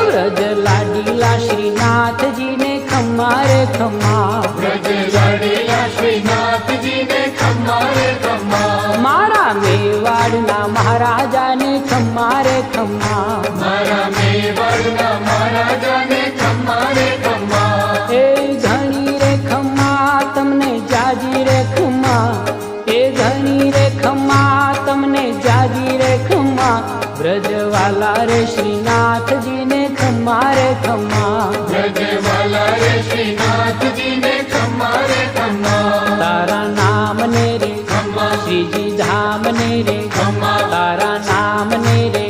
વ્રજ લાડીલા શ્રીનાથજી ને ખમ્મા રે ખમ્મા, વ્રજ લાડીલા શ્રીનાથજી ને ખમ્મા રે ખમ્મા, મારા મેવાડના મહારાજાને ખમ્મા રે ખમ્મા, મારા મેવાડના મહારાજાને ખમ્મા રે ખમ્મા, એ ઘણી રે ખમ્મા તમને જાજી રે ખમ્મા, એ ઘણી રે ખમ્મા તમને જાજી રે ખમ્મા, વ્રજવાલા રે શ્રીનાથજી ને ખમ્મા રે ખમ્મા, વ્રજવાલા રે શ્રીનાથજી ને ખમ્મા રે ખમ્મા, તારા નામ ને રે ખમ્મા, શ્રીજી ધામ ને રે, ખમ્મા, તારા નામ ને રે